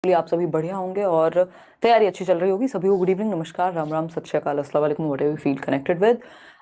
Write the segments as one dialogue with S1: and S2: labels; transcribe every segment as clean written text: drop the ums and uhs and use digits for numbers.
S1: आप सभी बढ़िया होंगे और तैयारी अच्छी चल रही होगी। सभी को गुड इवनिंग, नमस्कार, राम राम, सत श्री अकाल, अस्सलाम वालेकुम, whatever you feel connected with.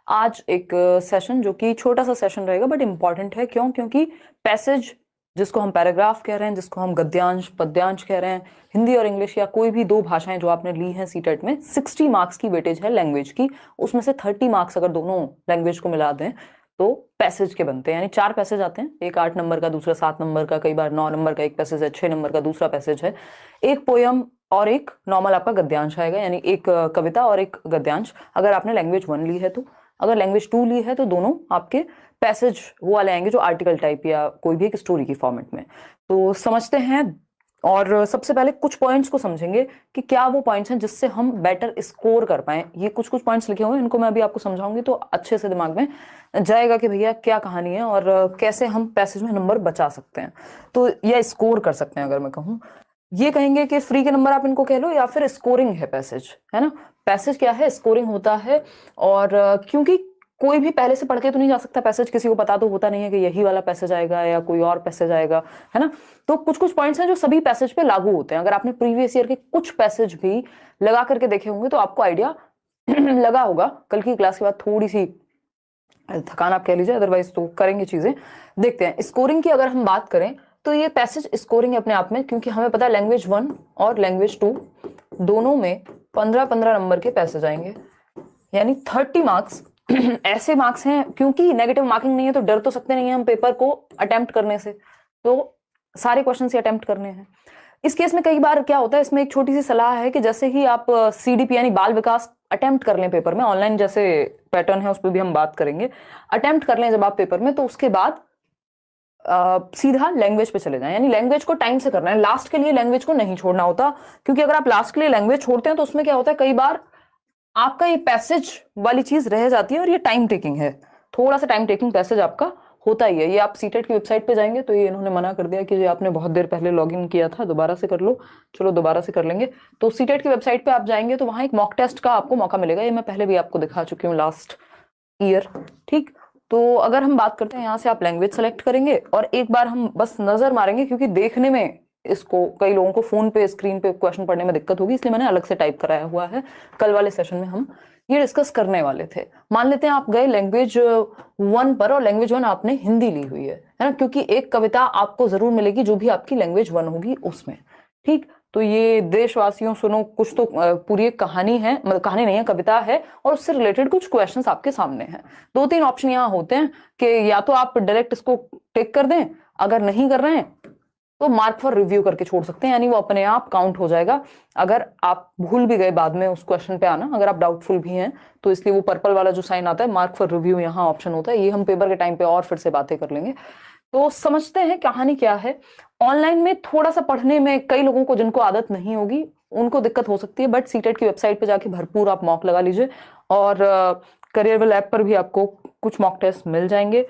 S1: आज एक सेशन जो कि छोटा सा सेशन रहेगा बट इंपॉर्टेंट है। क्यों? क्योंकि पैसेज जिसको हम पैराग्राफ कह रहे हैं, जिसको हम गद्यांश पद्यांश कह रहे हैं, हिंदी और इंग्लिश या कोई भी दो भाषाएं जो आपने ली हैं सीटेट में, 60 मार्क्स की वेटेज है लैंग्वेज की। उसमें से 30 मार्क्स अगर दोनों लैंग्वेज को मिला दें तो पैसेज के बनते हैं। यानी 4 पैसेज आते हैं, एक 8 नंबर का, दूसरा 7 नंबर का, कई बार 9 नंबर का एक पैसेज है, 6 नंबर का दूसरा पैसेज है, एक पोयम और एक नॉर्मल आपका गद्यांश आएगा, यानी एक कविता और एक गद्यांश अगर आपने लैंग्वेज 1 ली है तो। अगर लैंग्वेज 2 ली है तो दोनों आपके पैसेज वो वाले आएंगे जो आर्टिकल टाइप या कोई भी एक स्टोरी की फॉर्मेट में। तो समझते हैं और सबसे पहले कुछ पॉइंट्स को समझेंगे कि क्या वो पॉइंट्स हैं जिससे हम बेटर स्कोर कर पाए। ये कुछ कुछ पॉइंट्स लिखे हुए हैं, इनको मैं अभी आपको समझाऊंगी तो अच्छे से दिमाग में जाएगा कि भैया क्या कहानी है और कैसे हम पैसेज में नंबर बचा सकते हैं तो या स्कोर कर सकते हैं। अगर मैं कहूँ, ये कहेंगे कि फ्री के नंबर आप इनको कह लो या फिर स्कोरिंग है पैसेज, है ना। पैसेज क्या है? स्कोरिंग होता है। और क्योंकि कोई भी पहले से पढ़ के तो नहीं जा सकता पैसेज, किसी को पता तो होता नहीं है कि यही वाला पैसेज आएगा या कोई और पैसेज आएगा, है ना। तो कुछ कुछ पॉइंट्स हैं जो सभी पैसेज पे लागू होते हैं। अगर आपने प्रीवियस ईयर के कुछ पैसेज भी लगा करके देखे होंगे तो आपको आइडिया लगा होगा। कल की क्लास के बाद थोड़ी सी थकान आप कह लीजिए, अदरवाइज तो करेंगे चीजें। देखते हैं स्कोरिंग की अगर हम बात करें तो ये पैसेज स्कोरिंग अपने आप में, क्योंकि हमें पता है लैंग्वेज 1 और लैंग्वेज 2 दोनों में 15-15 नंबर के पैसेज आएंगे, यानी 30 मार्क्स। ऐसे मार्क्स हैं क्योंकि नेगेटिव मार्किंग नहीं है तो डर तो सकते नहीं है हम पेपर को अटेम्प्ट करने से, तो सारे क्वेश्चन से अटेम्प्ट करने हैं। इस केस में कई बार क्या होता है, इसमें एक छोटी सी सलाह है कि जैसे ही आप CDP यानी बाल विकास अटेम्प्ट कर लें पेपर में, ऑनलाइन जैसे पैटर्न है उस पर भी हम बात करेंगे, अटेम्प्ट कर लें जब आप पेपर में, तो उसके बाद सीधा लैंग्वेज पे चले जाएं। यानी लैंग्वेज को टाइम से करना है, लास्ट के लिए लैंग्वेज को नहीं छोड़ना होता। क्योंकि अगर आप लास्ट के लिए लैंग्वेज छोड़ते हैं तो उसमें क्या होता है, कई बार आपका ये पैसेज वाली चीज रह जाती है और ये टाइम टेकिंग है, थोड़ा सा टाइम टेकिंग पैसेज आपका होता ही है। ये आप सीटेट की वेबसाइट पे जाएंगे तो ये इन्होंने मना कर दिया कि ये आपने बहुत देर पहले लॉगिन किया था, दोबारा से कर लो। चलो दोबारा से कर लेंगे। तो सीटेट की वेबसाइट पे आप जाएंगे तो वहां एक मॉक टेस्ट का आपको मौका मिलेगा, ये मैं पहले भी आपको दिखा चुकी हूँ लास्ट ईयर, ठीक। तो अगर हम बात करते हैं, यहाँ से आप लैंग्वेज सेलेक्ट करेंगे और एक बार हम बस नजर मारेंगे, क्योंकि देखने में इसको कई लोगों को फोन पे स्क्रीन पे क्वेश्चन पढ़ने में दिक्कत होगी, इसलिए मैंने अलग से टाइप कराया हुआ है। कल वाले सेशन में हम ये डिस्कस करने वाले थे। मान लेते हैं आप गए लैंग्वेज 1 पर और लैंग्वेज 1 आपने हिंदी ली हुई है ना, क्योंकि एक कविता आपको जरूर मिलेगी जो भी आपकी लैंग्वेज 1 होगी उसमें, ठीक। तो ये देशवासियों सुनो कुछ तो पूरी एक कहानी है, मतलब कहानी नहीं है, कविता है, और उससे रिलेटेड कुछ क्वेश्चंस आपके सामने हैं। 2-3 ऑप्शन यहाँ होते हैं कि या तो आप डायरेक्ट इसको टिक कर दें, अगर नहीं कर रहे हैं तो मार्क फॉर रिव्यू करके छोड़ सकते हैं, यानी वो अपने आप काउंट हो जाएगा। अगर आप भूल भी गए बाद में उस क्वेश्चन पे आना, अगर आप डाउटफुल भी हैं तो इसलिए वो पर्पल वाला जो साइन आता है मार्क फॉर रिव्यू, यहाँ ऑप्शन होता है। ये हम पेपर के टाइम पे और फिर से बातें कर लेंगे। तो समझते हैं कहानी क्या है। ऑनलाइन में थोड़ा सा पढ़ने में कई लोगों को, जिनको आदत नहीं होगी, उनको दिक्कत हो सकती है, बट सीटेट की वेबसाइट पे जाके भरपूर आप मॉक लगा लीजिए और करियरवेल ऐप पर भी आपको कुछ मॉक टेस्ट मिल जाएंगे।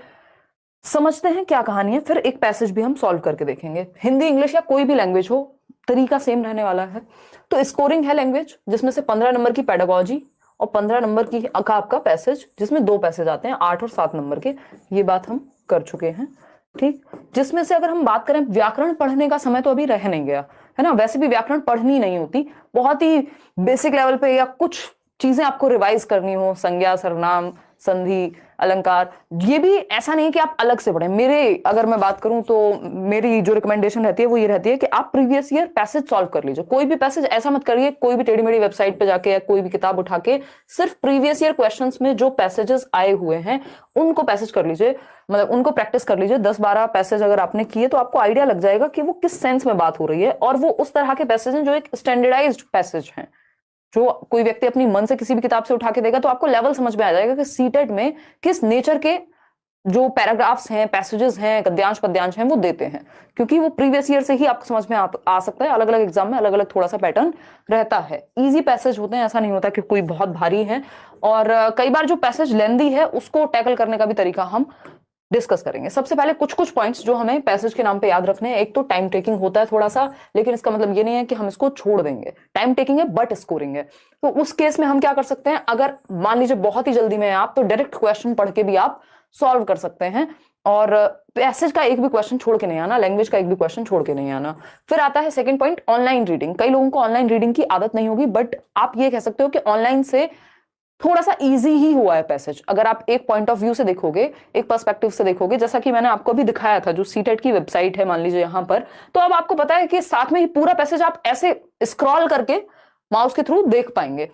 S1: समझते हैं क्या कहानी है, फिर एक पैसेज भी हम सॉल्व करके देखेंगे। हिंदी, इंग्लिश या कोई भी लैंग्वेज हो, तरीका सेम रहने वाला है। तो स्कोरिंग है लैंग्वेज, जिसमें से 15 नंबर की पेडागोजी और 15 नंबर की का आपका पैसेज, जिसमें 2 पैसेज आते हैं 8 और 7 नंबर के। ये बात हम कर चुके हैं, ठीक। जिसमें से अगर हम बात करें, व्याकरण पढ़ने का समय तो अभी रह नहीं गया, है ना। वैसे भी व्याकरण पढ़नी नहीं होती, बहुत ही बेसिक लेवल पे, या कुछ चीजें आपको रिवाइज करनी हो, संज्ञा, सर्वनाम, संधि, अलंकार, ये भी ऐसा नहीं कि आप अलग से पढ़ें। मेरे अगर मैं बात करूं तो मेरी जो रिकमेंडेशन रहती है वो ये रहती है कि आप प्रीवियस ईयर पैसेज सॉल्व कर लीजिए। कोई भी पैसेज ऐसा मत करिए कोई भी टेढ़ी मेढ़ी वेबसाइट पे जाके या कोई भी किताब उठा के, सिर्फ प्रीवियस ईयर क्वेश्चंस में जो पैसेजेस आए हुए हैं उनको पैसेज कर लीजिए, मतलब उनको प्रैक्टिस कर लीजिए। 10-12 पैसेज अगर आपने किए तो आपको आइडिया लग जाएगा कि वो किस सेंस में बात हो रही है, और वो उस तरह के पैसेज हैं जो एक स्टैंडर्डाइज्ड पैसेज हैं, जो कोई व्यक्ति अपनी मन से किसी भी किताब से उठा के देगा तो आपको लेवल समझ में आ जाएगा कि सीटेट में किस नेचर के जो पैराग्राफ्स हैं, पैसेजेस हैं, गद्यांश पद्यांश हैं, वो देते हैं। क्योंकि वो प्रीवियस ईयर से ही आपको समझ में आ सकता है। अलग अलग एग्जाम में अलग अलग थोड़ा सा पैटर्न रहता है। इजी पैसेज होते हैं, ऐसा नहीं होता कि कोई बहुत भारी है। और कई बार जो पैसेज लेंदी है उसको टैकल करने का भी तरीका हम डिस्कस करेंगे। सबसे पहले कुछ कुछ पॉइंट्स जो हमें पैसेज के नाम पे याद रखने हैं। एक तो टाइम टेकिंग होता है थोड़ा सा, लेकिन इसका मतलब ये नहीं है कि हम इसको छोड़ देंगे। टाइम टेकिंग है बट स्कोरिंग है। तो उस केस में हम क्या कर सकते हैं, अगर मान लीजिए बहुत ही जल्दी में आप, तो डायरेक्ट क्वेश्चन पढ़ के भी आप सॉल्व कर सकते हैं और पैसेज का एक भी क्वेश्चन छोड़ के नहीं आना, लैंग्वेज का एक भी क्वेश्चन छोड़ के नहीं आना। फिर आता है सेकंड पॉइंट, ऑनलाइन रीडिंग। कई लोगों को ऑनलाइन रीडिंग की आदत नहीं होगी, बट आप ये कह सकते हो कि ऑनलाइन से थोड़ा सा इजी ही हुआ है पैसेज। अगर आप एक पॉइंट ऑफ व्यू से देखोगे, एक पर्सपेक्टिव से देखोगे, जैसा कि मैंने आपको अभी दिखाया था, जो सीटेट की वेबसाइट है मान लीजिए यहाँ पर, तो अब आपको पता है कि साथ में ही पूरा पैसेज आप ऐसे स्क्रॉल करके माउस के थ्रू देख पाएंगे।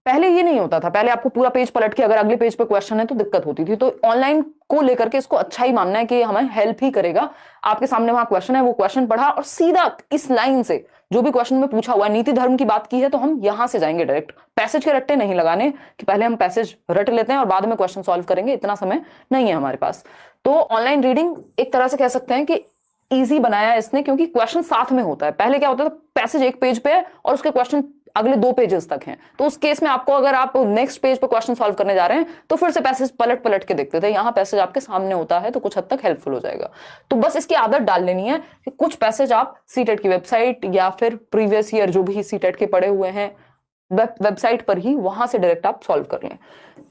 S1: पहले ये नहीं होता था, पहले आपको पूरा पेज पलट के अगर अगले पेज पे क्वेश्चन है तो दिक्कत होती थी। तो ऑनलाइन को लेकर के इसको अच्छा ही मानना है कि हमें हेल्प ही करेगा। आपके सामने वहां क्वेश्चन है, वो क्वेश्चन पढ़ा और सीधा इस लाइन से जो भी क्वेश्चन में पूछा हुआ है, नीति धर्म की बात की है तो हम यहां से जाएंगे डायरेक्ट। पैसेज के रट्टे नहीं लगाने कि पहले हम पैसेज रट लेते हैं और बाद में क्वेश्चन सॉल्व करेंगे, इतना समय नहीं है हमारे पास। तो ऑनलाइन रीडिंग एक तरह से कह सकते हैं कि इजी बनाया है इसने, क्योंकि क्वेश्चन साथ में होता है। पहले क्या होता था, पैसेज एक पेज पे है और उसके क्वेश्चन अगले 2 पेजेस तक हैं, तो उस केस में आपको अगर आप नेक्स्ट पेज पे क्वेश्चन सॉल्व करने जा रहे हैं तो फिर से पैसेज पलट पलट के देखते थे। यहाँ पैसेज आपके सामने होता है तो कुछ हद तक हेल्पफुल हो जाएगा। तो बस इसकी आदत डाल लेनी है कि कुछ पैसेज आप सीटेट की वेबसाइट या फिर प्रीवियस ईयर जो भी सीटेट के पढ़े हुए हैं वेबसाइट पर ही, वहां से डायरेक्ट आप सॉल्व कर लें।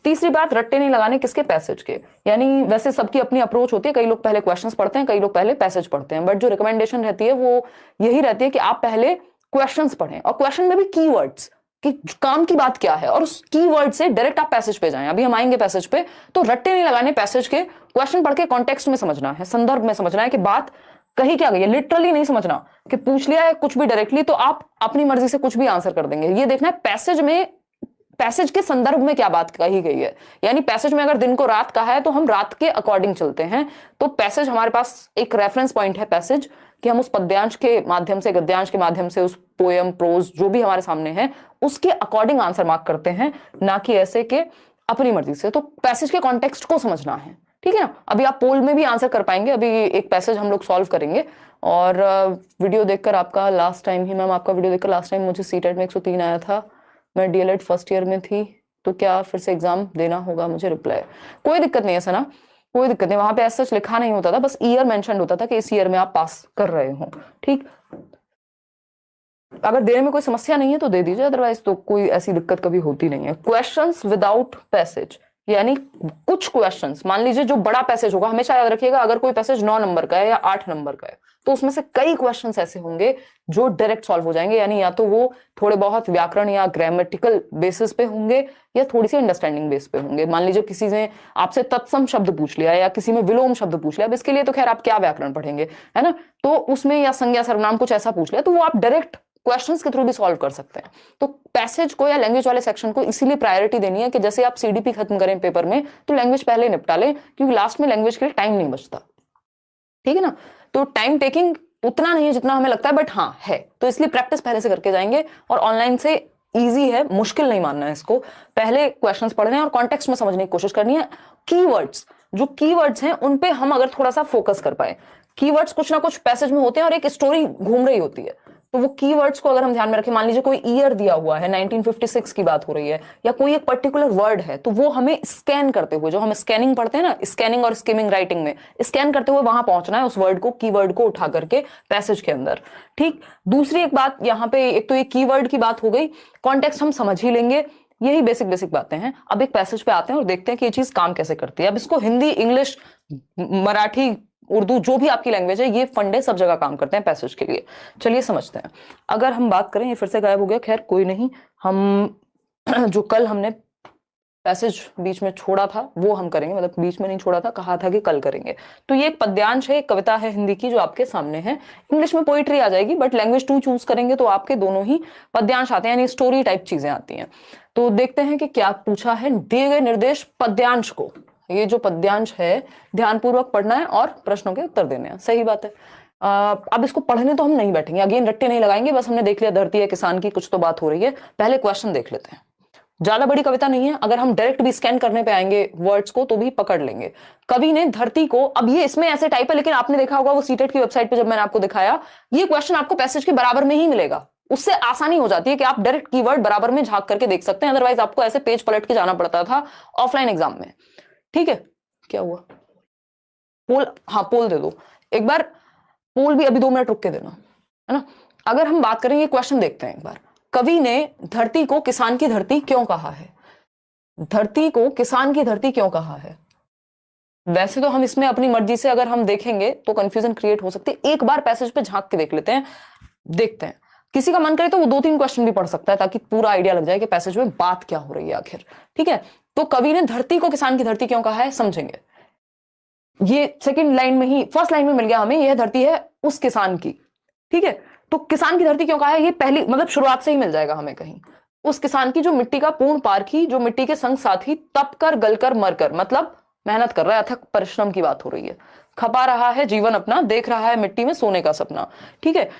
S1: तीसरी बात, रट्टे नहीं लगाने किसके, पैसेज के। यानी वैसे सबकी अपनी अप्रोच होती है, कई लोग पहले क्वेश्चंस पढ़ते हैं, कई लोग पहले पैसेज पढ़ते हैं, बट जो रिकमेंडेशन रहती है वो यही रहती है कि आप पहले क्वेश्चंस पढ़ें, और क्वेश्चन में भी कीवर्ड्स कि काम की बात क्या है, और उस कीवर्ड से डायरेक्ट आप पैसेज पे जाएं। अभी हम आएंगे पैसेज पे, तो रट्टे नहीं लगाने पैसेज के। क्वेश्चन पढ़ के कॉन्टेक्स्ट में समझना है, संदर्भ में समझना है कि बात कही क्या गई है। लिटरली नहीं समझना कि पूछ लिया है कुछ भी डायरेक्टली तो आप अपनी मर्जी से कुछ भी आंसर कर देंगे। ये देखना है पैसेज में, पैसेज के संदर्भ में क्या बात कही गई है। यानी पैसेज में अगर दिन को रात कहा है तो हम रात के अकॉर्डिंग चलते हैं। तो पैसेज हमारे पास एक रेफरेंस पॉइंट है पैसेज, कि हम उस पद्यांश के माध्यम से, गद्यांश के माध्यम से, उस पोयम प्रोज जो भी हमारे सामने है उसके अकॉर्डिंग आंसर मार्क करते हैं, ना कि ऐसे के अपनी मर्जी से। तो पैसेज के कॉन्टेक्स्ट को समझना है, ठीक है ना। अभी आप पोल में भी आंसर कर पाएंगे। अभी एक पैसेज हम लोग सॉल्व करेंगे और वीडियो देखकर आपका लास्ट टाइम ही, मैम आपका वीडियो देखकर लास्ट टाइम मुझे सीटेट में 103 आया था, मैं डीएलएड फर्स्ट ईयर में थी, तो क्या फिर से एग्जाम देना होगा मुझे? रिप्लाई, कोई दिक्कत नहीं है सना, कोई दिक्कत नहीं। वहां पे ऐसा सच लिखा नहीं होता था, बस ईयर मेंशन होता था कि इस ईयर में आप पास कर रहे हो, ठीक। अगर देने में कोई समस्या नहीं है तो दे दीजिए, अदरवाइज तो कोई ऐसी दिक्कत कभी होती नहीं है। क्वेश्चंस विदाउट पैसेज, यानी कुछ क्वेश्चंस, मान लीजिए जो बड़ा पैसेज होगा, हमेशा याद रखिएगा, अगर कोई पैसेज 9 नंबर का है या 8 नंबर का है तो उसमें से कई क्वेश्चंस ऐसे होंगे जो डायरेक्ट सॉल्व हो जाएंगे। यानी या तो वो थोड़े बहुत व्याकरण या ग्रामेटिकल बेसिस पे होंगे या थोड़ी सी अंडरस्टैंडिंग बेस पे होंगे। मान लीजिए किसी ने आपसे तत्सम शब्द पूछ लिया या किसी में विलोम शब्द पूछ लिया, अब इसके लिए तो खैर आप क्या व्याकरण पढ़ेंगे, है ना। तो उसमें या संज्ञा सर्वनाम कुछ ऐसा पूछ लिया तो वो आप डायरेक्ट क्वेश्चंस के थ्रू भी सॉल्व कर सकते हैं। तो पैसेज को या लैंग्वेज वाले सेक्शन को इसीलिए प्रायोरिटी देनी है कि जैसे आप सीडीपी खत्म करें पेपर में तो लैंग्वेज पहले निपटा लें, क्योंकि लास्ट में लैंग्वेज के लिए टाइम नहीं बचता, ठीक है ना। तो टाइम टेकिंग उतना नहीं है जितना हमें लगता है, बट हाँ है, तो इसलिए प्रैक्टिस पहले से करके जाएंगे। और ऑनलाइन से इजी है, मुश्किल नहीं मानना है इसको। पहले क्वेश्चंस पढ़ने हैं और कॉन्टेक्स्ट में समझने की कोशिश करनी है। कीवर्ड्स, जो कीवर्ड्स हैं उन पे हम अगर थोड़ा सा फोकस कर पाए, कीवर्ड्स कुछ ना कुछ पैसेज में होते हैं और एक स्टोरी घूम रही होती है, तो वो कीवर्ड्स को अगर हम ध्यान में रखें, मान लीजिए कोई ईयर दिया हुआ है, 1956 की बात हो रही है, या कोई एक पर्टिकुलर वर्ड है, तो वो हमें स्कैन करते हुए, जो हम स्कैनिंग पढ़ते हैं ना, स्कैनिंग और स्किमिंग राइटिंग में, स्कैन करते हुए वहां पहुंचना है उस वर्ड को, कीवर्ड को उठा करके पैसेज के अंदर, ठीक। दूसरी एक बात यहाँ पे, एक तो ये कीवर्ड की बात हो गई, कॉन्टेक्स्ट हम समझ ही लेंगे, यही बेसिक बेसिक बातें हैं। अब एक पैसेज पे आते हैं और देखते हैं कि ये चीज काम कैसे करती है। अब इसको हिंदी, इंग्लिश, मराठी, उर्दू, जो भी आपकी लैंग्वेज है, ये फंडे सब जगह काम करते हैं पैसेज के लिए। चलिए समझते हैं। अगर हम बात करें, ये फिर से गायब हो गया, खैर कोई नहीं, हम जो कल हमने पैसेज बीच में छोड़ा था वो हम करेंगे, मतलब बीच में नहीं छोड़ा था, कहा था कि कल करेंगे। तो ये एक पद्यांश है, एक कविता है हिंदी की जो आपके सामने है। इंग्लिश में पोइट्री आ जाएगी, बट लैंग्वेज 2 चूज करेंगे तो आपके दोनों ही पद्यांश आते हैं, यानी स्टोरी टाइप चीजें आती हैं। तो देखते हैं कि क्या पूछा है। दिए गए निर्देश पद्यांश को, ये जो पद्यांश है ध्यानपूर्वक पढ़ना है और प्रश्नों के उत्तर देने हैं, सही बात है। अब इसको पढ़ने तो हम नहीं बैठेंगे, अगेन रट्टे नहीं लगाएंगे, बस हमने देख लिया धरती है किसान की, कुछ तो बात हो रही है, पहले क्वेश्चन देख लेते हैं। ज्यादा बड़ी कविता नहीं है, अगर हम डायरेक्ट भी स्कैन करने पे आएंगे वर्ड्स को तो भी पकड़ लेंगे। कवि ने धरती को, अब ये इसमें ऐसे टाइप है, लेकिन आपने देखा होगा वो सीटेट की वेबसाइट पे जब मैंने आपको दिखाया, ये क्वेश्चन आपको पैसेज के बराबर में ही मिलेगा, उससे आसानी हो जाती है कि आप डायरेक्ट कीवर्ड बराबर में झांक करके देख सकते हैं, अदरवाइज आपको ऐसे पेज पलट के जाना पड़ता था ऑफलाइन एग्जाम में, ठीक है। क्या हुआ? पोल, हाँ पोल दे दो एक बार, पोल भी अभी 2 मिनट रुक के देना, है ना। अगर हम बात करें, ये क्वेश्चन देखते हैं एक बार। कवि ने धरती को किसान की धरती क्यों कहा है? धरती को किसान की धरती क्यों कहा है? वैसे तो हम इसमें अपनी मर्जी से अगर हम देखेंगे तो कंफ्यूजन क्रिएट हो सकती है। एक बार पैसेज पे झांक के देख लेते हैं, देखते हैं। किसी का मन करे तो वो 2-3 क्वेश्चन भी पढ़ सकता है ताकि पूरा आइडिया लग जाए कि पैसेज में बात क्या हो रही है आखिर। ठीक है, तो कवि ने धरती को किसान की धरती क्यों कहा है समझेंगे। ये सेकंड लाइन में ही, फर्स्ट लाइन में मिल गया हमें, यह धरती है उस किसान की। ठीक है, तो किसान की धरती क्यों कहा है, ये पहली मतलब शुरुआत से ही मिल जाएगा हमें कहीं। उस किसान की जो मिट्टी का पूर्ण पारखी, जो मिट्टी के संग साथी, तप कर गलकर मरकर, मतलब मेहनत कर रहा है, अथक परिश्रम की बात हो रही है। खपा रहा है जीवन अपना, देख रहा है मिट्टी में सोने का सपना। ठीक है,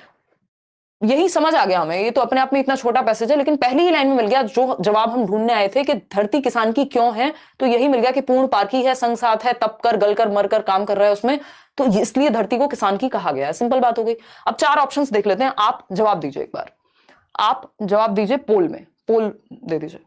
S1: यही समझ आ गया हमें। ये तो अपने आप में इतना छोटा पैसेज है, लेकिन पहली ही लाइन में मिल गया जो जवाब हम ढूंढने आए थे कि धरती किसान की क्यों है, तो यही मिल गया कि पूर्ण पारखी है, संग साथ है, तप कर गल कर मर कर काम कर रहा है उसमें, तो इसलिए धरती को किसान की कहा गया है। सिंपल बात हो गई। अब 4 ऑप्शंस देख लेते हैं, आप जवाब दीजिए एक बार। आप जवाब दीजिए पोल में, पोल दे दीजिए।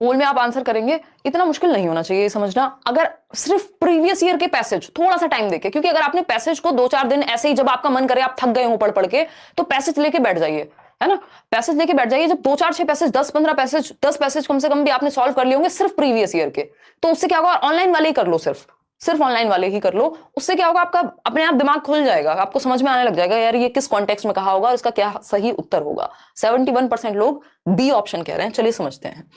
S1: पोल में आप आंसर करेंगे, इतना मुश्किल नहीं होना चाहिए समझना। अगर सिर्फ प्रीवियस ईयर के पैसेज थोड़ा सा टाइम देके, क्योंकि अगर आपने पैसेज को 2-4 दिन ऐसे ही, जब आपका मन करे, आप थक गए हो पढ़ पढ़ के, तो पैसेज लेके बैठ जाइए, है ना, पैसेज लेके बैठ जाइए। जब 2-4-6 पैसेज, 10-15 पैसेज, 10 पैसेज कम से कम भी आपने सॉल्व कर लिए होंगे सिर्फ प्रीवियस ईयर के, तो उससे क्या होगा, ऑनलाइन वाले ही कर लो, सिर्फ ऑनलाइन वाले ही कर लो। उससे क्या होगा, आपका अपने आप दिमाग खुल जाएगा, आपको समझ में आने लग जाएगा यार ये किस कॉन्टेक्स्ट में कहा होगा, इसका क्या सही उत्तर होगा। 71% लोग बी ऑप्शन कह रहे हैं। चलिए समझते हैं।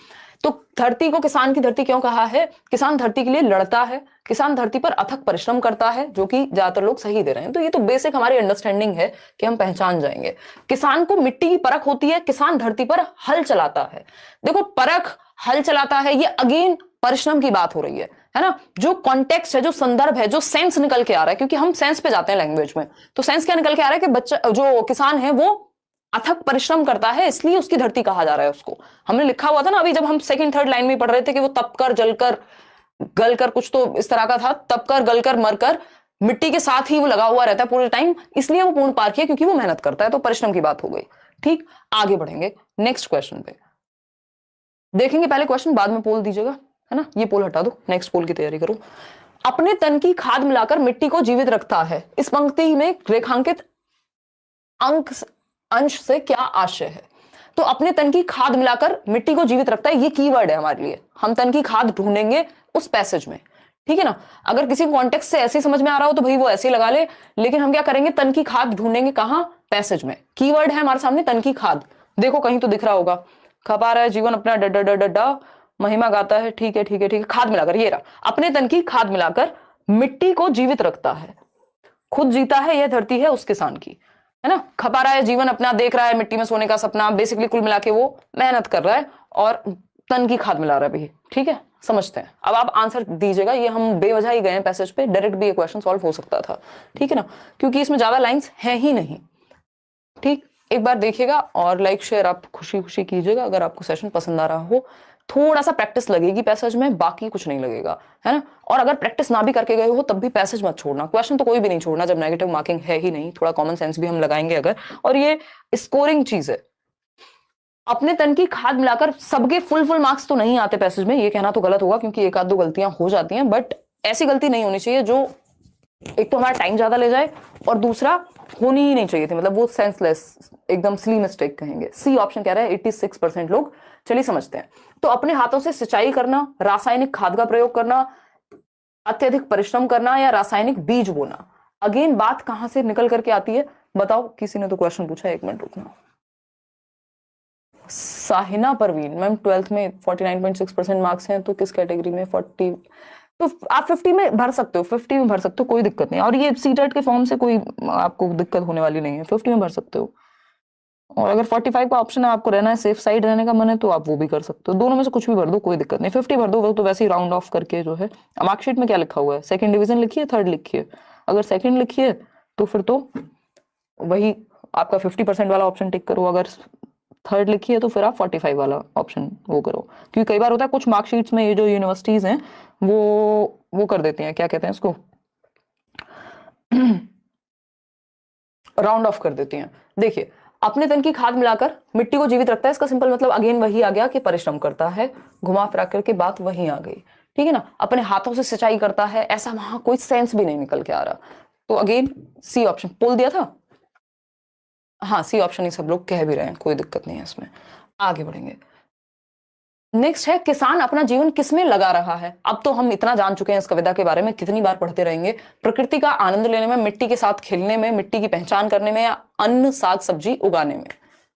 S1: तो धरती को किसान की धरती क्यों कहा है, किसान धरती के लिए लड़ता है, किसान धरती पर अथक परिश्रम करता है, जो कि ज्यादातर लोग सही दे रहे हैं। तो ये तो बेसिक हमारी अंडरस्टैंडिंग है कि हम पहचान जाएंगे। किसान को मिट्टी की परख होती है, किसान धरती पर हल चलाता है। देखो, परख, हल चलाता है, ये अगेन परिश्रम की बात हो रही है ना। जो कॉन्टेक्स्ट है, जो संदर्भ है, जो सेंस निकल के आ रहा है, क्योंकि हम सेंस पे जाते हैं लैंग्वेज में, तो सेंस क्या निकल के आ रहा है कि बच्चा, जो किसान है, वो अथक परिश्रम करता है, इसलिए उसकी धरती कहा जा रहा है उसको। हमने लिखा हुआ था ना अभी, जब हम सेकंड थर्ड लाइन में पढ़ रहे थे कि वो तप कर जलकर गलकर, कुछ तो इस तरह का था, तप कर गलकर मरकर, मिट्टी के साथ ही वो लगा हुआ रहता है पूरे टाइम, इसलिए वो पूर्ण पारखी है, क्योंकि वो मेहनत करता है। तो परिश्रम की बात हो गई। ठीक, आगे बढ़ेंगे नेक्स्ट क्वेश्चन पे, देखेंगे पहले क्वेश्चन, बाद में पोल दीजिएगा, है ना। ये पोल हटा दो, नेक्स्ट पोल की तैयारी करो। अपने तन की खाद मिलाकर मिट्टी को जीवित रखता है, इस पंक्ति में रेखांकित अंक अंश से क्या आशय है। तो अपने तन की खाद मिलाकर मिट्टी को जीवित रखता है, ये कीवर्ड है हमारे लिए। हम तन की खाद ढूंढेंगे उस पैसेज में, ठीक है ना। अगर किसी कॉन्टेक्स्ट से ऐसे समझ में आ रहा हो तो भाई वो ऐसे ही लगा ले, लेकिन हम क्या करेंगे, तन की खाद ढूंढेंगे कहां, पैसेज में। कीवर्ड है हमारे सामने तन की खाद, देखो कहीं तो दिख रहा होगा, खपा रहा है जीवन अपना, ड महिमा गाता है, ठीक है ठीक है ठीक है, खाद मिलाकर, ये रहा, अपने तन की खाद मिलाकर मिट्टी को जीवित रखता है, खुद जीता है, यह धरती है उस किसान की, है ना। खपा रहा है जीवन अपना, देख रहा है मिट्टी में सोने का सपना, बेसिकली कुल मिला के वो मेहनत कर रहा है और तन की खाद मिला रहा है भी। ठीक है, समझते हैं। अब आप आंसर दीजिएगा, ये हम बेवजह ही गए हैं पैसेज पे, डायरेक्ट भी ये क्वेश्चन सॉल्व हो सकता था, ठीक है ना, क्योंकि इसमें ज्यादा लाइंस हैं ही नहीं। ठीक, एक बार देखिएगा और लाइक शेयर आप खुशी खुशी कीजिएगा अगर आपको सेशन पसंद आ रहा हो। थोड़ा सा प्रैक्टिस लगेगी पैसेज में, बाकी कुछ नहीं लगेगा, है ना। और अगर प्रैक्टिस ना भी करके गए हो तब भी पैसेज मत छोड़ना, क्वेश्चन तो कोई भी नहीं छोड़ना जब नेगेटिव मार्किंग है ही नहीं। थोड़ा कॉमन सेंस भी हम लगाएंगे अगर, और ये स्कोरिंग चीज है। अपने तन की खाद मिलाकर सबके फुल मार्क्स तो नहीं आते पैसेज में, ये कहना तो गलत होगा, क्योंकि एक आध दो गलतियां हो जाती हैं, बट ऐसी गलती नहीं होनी चाहिए जो एक तो हमारा टाइम ज्यादा ले जाए, और दूसरा होनी ही नहीं चाहिए थी, मतलब वो सेंसलेस, एकदम सिली मिस्टेक कहेंगे। सी ऑप्शन कह रहा है 86% लोग। चलिए समझते हैं। तो अपने हाथों से सिंचाई करना, रासायनिक खाद का प्रयोग करना, अत्यधिक परिश्रम करना, या रासायनिक बीज बोना। अगेन बात कहां से निकल करके आती है बताओ, किसी ने तो क्वेश्चन पूछा है, 1 मिनट रुकना। साहिना परवीन मैम, 12th में 49.6% मार्क्स हैं, तो किस कैटेगरी में 40, तो आप 50 में भर सकते हो, 50 में भर सकते हो, कोई दिक्कत नहीं। और ये सीटेट के फॉर्म से कोई आपको दिक्कत होने वाली नहीं है, 50 में भर सकते हो। और अगर 45 का ऑप्शन है, आपको रहना है, सेफ साइड रहने का मन है, तो आप वो भी कर सकते हो। दोनों में से कुछ भी भर दो, कोई दिक्कत नहीं। 50 भर दो, वो तो वैसे ही राउंड ऑफ करके जो है। मार्कशीट में क्या लिखा हुआ है, सेकंड डिवीजन लिखिए, थर्ड लिखिए। अगर सेकंड लिखिए तो फिर तो वही आपका 50% वाला ऑप्शन टिक करो, अगर थर्ड लिखी है तो फिर आप 45 वाला ऑप्शन वो करो। क्योंकि कई बार होता है कुछ मार्कशीट्स में, ये जो यूनिवर्सिटीज हैं वो कर देती हैं, क्या कहते हैं इसको, राउंड ऑफ कर देती हैं। देखिए, अपने तन की खाद मिलाकर मिट्टी को जीवित रखता है, इसका सिंपल मतलब अगेन वही आ गया कि परिश्रम करता है, घुमा फिरा करके बात वही आ गई, ठीक है ना। अपने हाथों से सिंचाई करता है, ऐसा वहां कोई सेंस भी नहीं निकल के आ रहा, तो अगेन सी ऑप्शन पोल दिया था, हाँ सी ऑप्शन ही सब लोग कह भी रहे हैं, कोई दिक्कत नहीं है इसमें। आगे बढ़ेंगे, नेक्स्ट है किसान अपना जीवन किसमें लगा रहा है। अब तो हम इतना जान चुके हैं इस कविता के बारे में, कितनी बार पढ़ते रहेंगे। प्रकृति का आनंद लेने में, मिट्टी के साथ खेलने में, मिट्टी की पहचान करने में, या अन्न साग सब्जी उगाने में।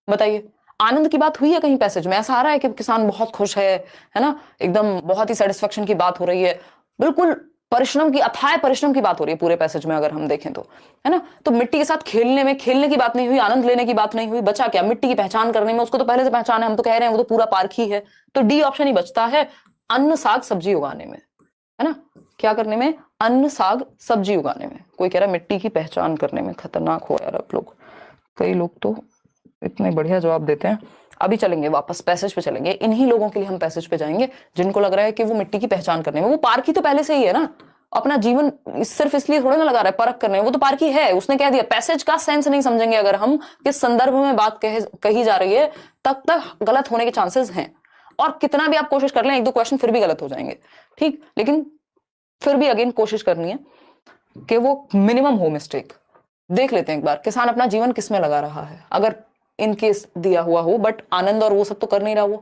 S1: बताइए, आनंद की बात हुई है कहीं पैसेज में? ऐसा आ रहा है कि किसान बहुत खुश है ना, एकदम बहुत ही सेटिस्फेक्शन की बात हो रही है? बिल्कुल परिश्रम की, अथाह परिश्रम की बात हो रही है पूरे पैसेज में अगर हम देखें तो, है ना। तो मिट्टी के साथ खेलने में, खेलने की बात नहीं हुई, आनंद लेने की बात नहीं हुई, बचा क्या? मिट्टी की पहचान करने में, उसको तो पहले से पहचान है, हम तो कह रहे हैं वो तो पूरा पार्क ही है। तो डी ऑप्शन ही बचता है, अन्न साग सब्जी उगाने में, है ना। क्या करने में? अन्न साग सब्जी उगाने में। कोई कह रहा है मिट्टी की पहचान करने में। खतरनाक हो यार आप लोग, कई लोग तो इतने बढ़िया जवाब देते हैं। अभी चलेंगे वापस पैसेज पे चलेंगे, इन्हीं लोगों के लिए हम पैसेज पे जाएंगे जिनको लग रहा है कि वो मिट्टी की पहचान करने में, वो पार्क ही तो पहले से ही है ना। अपना जीवन सिर्फ इसलिए थोड़ा ना लगा रहा है परख करने में, वो तो पार्क ही है। उसने कह दिया, पैसेज का सेंस नहीं समझेंगे अगर हम, किस संदर्भ में बात कही जा रही है, तब तक गलत होने के चांसेस हैं। और कितना भी आप कोशिश कर लें, एक दो क्वेश्चन फिर भी गलत हो जाएंगे, ठीक, लेकिन फिर भी अगेन कोशिश करनी है कि वो मिनिमम हो मिस्टेक। देख लेते हैं एक बार, किसान अपना जीवन किसमें लगा रहा है, अगर इनकेस दिया हुआ हो, बट आनंद और वो सब तो कर नहीं रहा। वो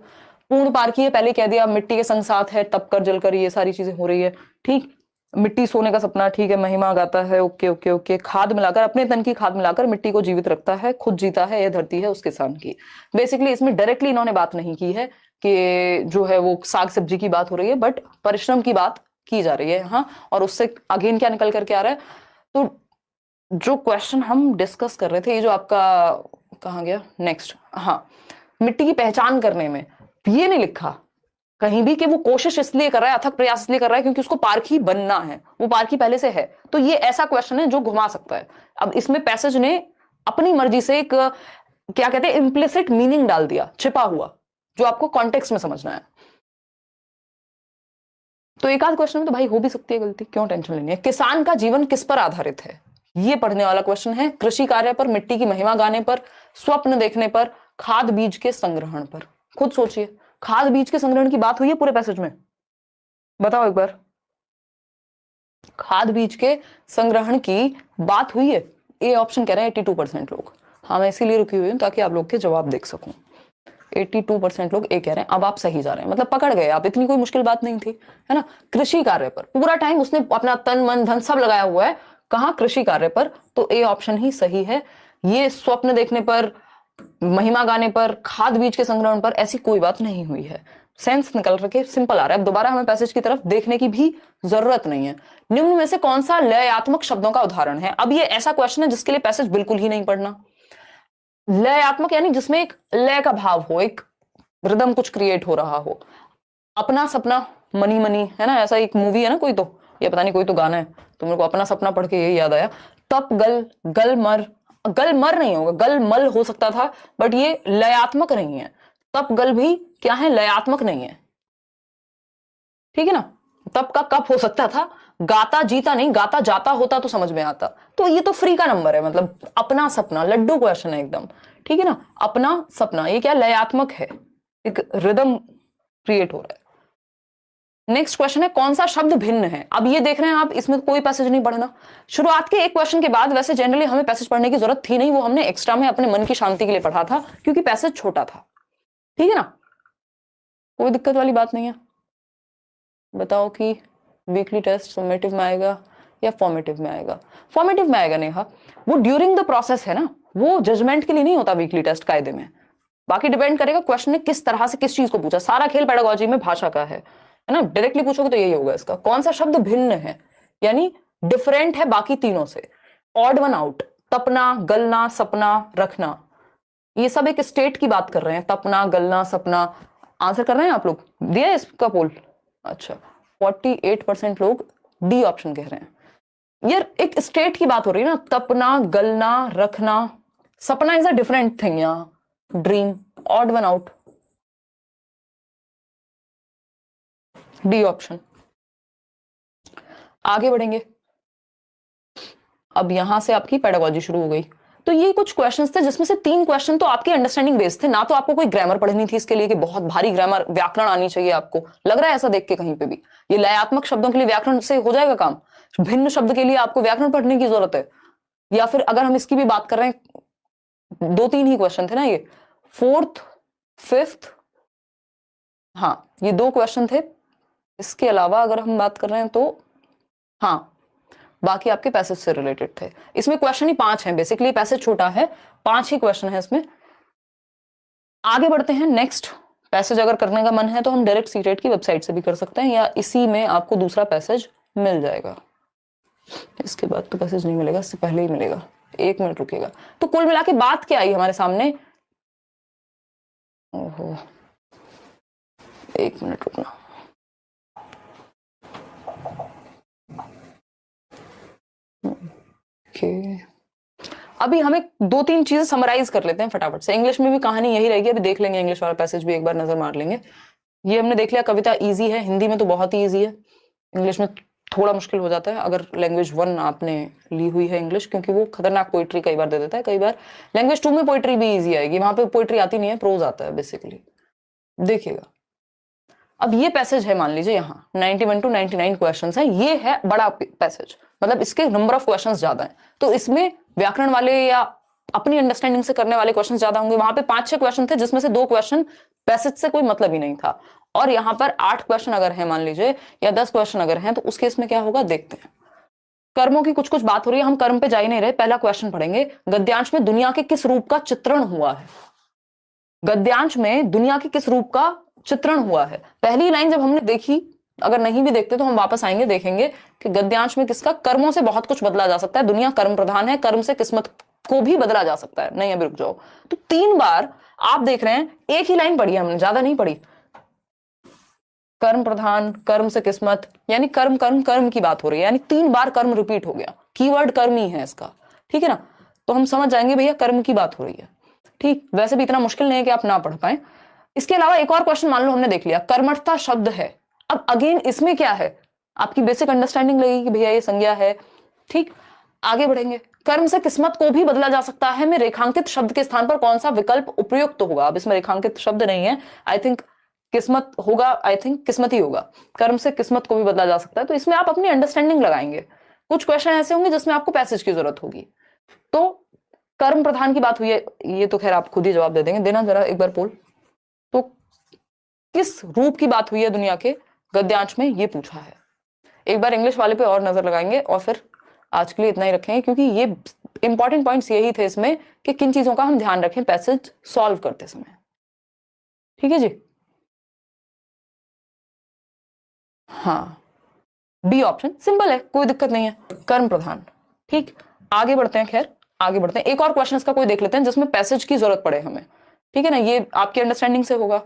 S1: पूर्ण पार्की है, पहले कह दिया, मिट्टी के संग साथ है, तप कर जल कर, ये सारी चीजें हो रही है, ठीक। मिट्टी सोने का सपना, ठीक है, महिमा गाता है, ओके ओके ओके। खाद मिलाकर, अपने तन की खाद मिलाकर मिट्टी को जीवित रखता है, खुद जीता है, यह धरती है उस किसान की। बेसिकली इसमें डायरेक्टली इन्होंने बात नहीं की है कि जो है वो साग सब्जी की बात हो रही है, बट परिश्रम की बात की जा रही है यहाँ। और उससे अगेन क्या निकल करके आ रहा है, तो जो क्वेश्चन हम डिस्कस कर रहे थे, ये जो आपका कहाँ गया नेक्स्ट, हाँ, मिट्टी की पहचान करने में, ये नहीं लिखा कहीं भी कि वो कोशिश इसलिए कर रहा है, अथक प्रयास इसलिए कर रहा है क्योंकि उसको पारखी बनना है, वो पारखी पहले से है। तो ये ऐसा क्वेश्चन है जो घुमा सकता है। अब इसमें पैसेज ने अपनी मर्जी से एक क्या कहते हैं इम्प्लिसिट मीनिंग डाल दिया, छिपा हुआ, जो आपको कॉन्टेक्स्ट में समझना है। तो एक आध क्वेश्चन में तो भाई हो भी सकती है गलती, क्यों टेंशन लेनी है। किसान का जीवन किस पर आधारित है, ये पढ़ने वाला क्वेश्चन है। कृषि कार्य पर, मिट्टी की महिमा गाने पर, स्वप्न देखने पर, खाद बीज के संग्रहण पर। खुद सोचिए, खाद बीज के संग्रहण की बात हुई है पूरे पैसेज में? बताओ एक बार, खाद बीज के संग्रहण की बात हुई है? ए ऑप्शन कह रहे हैं 82% लोग। हाँ, मैं इसीलिए रुकी हुई हूं ताकि आप लोग के जवाब देख सकूं। 82% लोग ए कह रहे हैं। अब आप सही जा रहे हैं, मतलब पकड़ गए आप, इतनी कोई मुश्किल बात नहीं थी, है ना। कृषि कार्य पर पूरा टाइम उसने अपना तन मन धन सब लगाया हुआ है, कहां? कृषि कार्य पर। तो ए ऑप्शन ही सही है। ये स्वप्न देखने पर, महिमा गाने पर, खाद बीज के संग्रहण पर ऐसी कोई बात नहीं हुई है। सेंस निकल रखे, सिंपल आ रहा है। अब दोबारा हमें पैसेज की तरफ देखने की भी जरूरत नहीं है। निम्न में से कौन सा लयात्मक शब्दों का उदाहरण है? अब ये ऐसा क्वेश्चन है जिसके लिए पैसेज बिल्कुल ही नहीं पढ़ना। लयात्मक यानी जिसमें एक लय का भाव हो, एक रिदम कुछ क्रिएट हो रहा हो। अपना सपना, मनी मनी, है ना, ऐसा एक मूवी है ना कोई, तो ये पता नहीं कोई तो गाना है, तो मेरे को अपना सपना पढ़ के यही याद आया। तप गल, गल मर, गल मर नहीं होगा, गल मल हो सकता था, बट ये लयात्मक नहीं है। तप गल भी क्या है? लयात्मक नहीं है, ठीक है ना। तप का कप हो सकता था, गाता जीता नहीं, गाता जाता होता तो समझ में आता। तो ये तो फ्री का नंबर है, मतलब अपना सपना, लड्डू क्वेश्चन है एकदम, ठीक है ना। अपना सपना, ये क्या? लयात्मक है, एक रिदम क्रिएट हो रहा है। नेक्स्ट क्वेश्चन है कौन सा शब्द भिन्न है? अब ये देख रहे हैं आप, इसमें कोई पैसेज नहीं पढ़ना। शुरुआत के एक क्वेश्चन के बाद वैसे जनरली हमें पैसेज पढ़ने की जरूरत थी नहीं, वो हमने एक्स्ट्रा में अपने मन की शांति के लिए पढ़ा था क्योंकि पैसेज छोटा था, ठीक है ना। कोई दिक्कत वाली बात नहीं है। बताओ कि वीकली टेस्ट समेटिव में आएगा या फॉर्मेटिव में आएगा? फॉर्मेटिव में आएगा नेहा, वो ड्यूरिंग द प्रोसेस है ना, वो जजमेंट के लिए नहीं होता वीकली टेस्ट कायदे में। बाकी डिपेंड करेगा क्वेश्चन ने किस तरह से किस चीज को पूछा। सारा खेल पेडागोजी में भाषा का है ना। डायरेक्टली पूछोगे तो यही होगा इसका। कौन सा शब्द भिन्न है यानी डिफरेंट है बाकी तीनों से। ऑड वन आउट, तपना, गलना, सपना, रखना, ये सब एक स्टेट की बात कर रहे हैं। तपना, गलना, सपना। आंसर कर रहे हैं आप लोग? दिया इसका पोल? अच्छा, 48% लोग डी ऑप्शन कह रहे हैं। यार एक स्टेट की बात हो रही है ना, तपना, गलना, रखना। सपना इज अ डिफरेंट थिंग, यहां dream. Odd one out, D option. आगे बढ़ेंगे, अब यहां से आपकी पेडागोजी शुरू हो गई। तो ये कुछ क्वेश्चंस थे जिसमें से 3 क्वेश्चन तो आपके अंडरस्टैंडिंग बेस्ड थे ना, तो आपको कोई ग्रामर पढ़नी थी इसके लिए कि बहुत भारी ग्रामर व्याकरण आनी चाहिए आपको, लग रहा है ऐसा देख के कहीं पे भी। ये लयात्मक शब्दों के लिए व्याकरण से हो जाएगा काम, भिन्न शब्द के लिए आपको व्याकरण पढ़ने की जरूरत है। या फिर अगर हम इसकी भी बात कर रहे हैं, 2-3 ही क्वेश्चन थे ना ये, 4th 5th, हाँ, ये 2 क्वेश्चन थे। इसके अलावा अगर हम बात कर रहे हैं तो हाँ, बाकी आपके पैसेज से रिलेटेड थे। इसमें क्वेश्चन ही 5 हैं, बेसिकली पैसेज छोटा है, 5 ही क्वेश्चन है इसमें। आगे बढ़ते हैं नेक्स्ट। पैसेज अगर करने का मन है तो हम डायरेक्ट सीटेट की वेबसाइट से भी कर सकते हैं, या इसी में आपको दूसरा पैसेज मिल जाएगा। इसके बाद तो पैसेज नहीं मिलेगा, इससे पहले ही मिलेगा। 1 मिनट रुकेगा। तो कुल मिला के बात क्या आई हमारे सामने? ओहो, 1 मिनट रुकना। अभी हमें 2-3 चीजें समराइज कर लेते हैं फटाफट से। इंग्लिश में भी कहानी यही रहेगी, अभी देख लेंगे इंग्लिश वाला पैसेज भी एक बार नजर मार लेंगे। ये हमने देख लिया, कविता इजी है, हिंदी में तो बहुत ही इजी है, इंग्लिश में थोड़ा मुश्किल हो जाता है अगर लैंग्वेज 1 आपने ली हुई है इंग्लिश, क्योंकि वो खतरनाक पोइट्री कई बार दे देता है। कई बार लैंग्वेज 2 में पोइट्री भी इजी आएगी, वहां पे पोइट्री आती नहीं है, प्रोज आता है बेसिकली। देखिएगा, अब ये पैसेज है, मान लीजिए यहाँ 91 to 99 क्वेश्चंस हैं, ये है बड़ा पैसेज, मतलब इसके नंबर ऑफ क्वेश्चंस ज्यादा हैं, तो इसमें व्याकरण वाले या अपनी अंडरस्टैंडिंग से करने वाले क्वेश्चन ज्यादा होंगे। वहां पे 5-6 क्वेश्चन थे जिसमें से 2 क्वेश्चन पैसेज से कोई मतलब ही नहीं था, और यहाँ पर 8 क्वेश्चन अगर है मान लीजिए, या 10 क्वेश्चन अगर हैं, तो उस केस में क्या होगा देखते हैं। कर्मों की कुछ कुछ बात हो रही है, हम कर्म पे जा ही नहीं रहे। पहला क्वेश्चन पढ़ेंगे, गद्यांश में दुनिया के किस रूप का चित्रण हुआ है? गद्यांश में दुनिया के किस रूप का चित्रण हुआ है? पहली लाइन जब हमने देखी, अगर नहीं भी देखते तो हम वापस आएंगे, देखेंगे कि गद्यांश में किसका, कर्मों से बहुत कुछ बदला जा सकता है, दुनिया कर्म प्रधान है, कर्म से किस्मत को भी बदला जा सकता है। नहीं, अभी रुक जाओ। तो 3 बार आप देख रहे हैं, एक ही लाइन पढ़ी है हमने, ज्यादा नहीं पढ़ी। कर्म प्रधान, कर्म से किस्मत, यानी कर्म कर्म कर्म की बात हो रही है, यानी 3 बार कर्म रिपीट हो गया, कीवर्ड कर्म ही है इसका, ठीक है ना? तो हम समझ जाएंगे भैया कर्म की बात हो रही है। ठीक, वैसे भी इतना मुश्किल नहीं है कि आप ना पढ़ पाए। इसके अलावा एक और क्वेश्चन मान लो हमने देख लिया, कर्मठता शब्द है। अब अगेन इसमें क्या है, आपकी बेसिक अंडरस्टैंडिंग लगेगी कि भैया ये संज्ञा है। ठीक, आगे बढ़ेंगे। कर्म से किस्मत को भी बदला जा सकता है में रेखांकित शब्द के स्थान पर कौन सा विकल्प उपयुक्त होगा? अब इसमें रेखांकित शब्द नहीं है, आई थिंक किस्मत होगा, आई थिंक किस्मत ही होगा। कर्म से किस्मत को भी बदला जा सकता है, तो इसमें आप अपनी अंडरस्टैंडिंग लगाएंगे। कुछ क्वेश्चन ऐसे होंगे जिसमें आपको पैसेज की जरूरत होगी। तो कर्म प्रधान की बात हुई है, ये तो खैर आप खुद ही जवाब दे देंगे, देना जरा एक बार पोल। तो किस रूप की बात हुई है दुनिया के गद्यांश में, ये पूछा है। एक बार इंग्लिश वाले पे और नजर लगाएंगे, और फिर आज के लिए इतना ही रखेंगे, क्योंकि ये इंपॉर्टेंट पॉइंट्स यही थे इसमें कि किन चीजों का हम ध्यान रखें पैसेज सॉल्व करते समय। ठीक है जी, हाँ, बी ऑप्शन सिंपल है, कोई दिक्कत नहीं है, कर्म प्रधान। ठीक, आगे बढ़ते हैं, खैर आगे बढ़ते हैं। एक और क्वेश्चन इसका कोई देख लेते हैं जिसमें पैसेज की जरूरत पड़े हमें, ठीक है ना? ये आपकी अंडरस्टैंडिंग से होगा।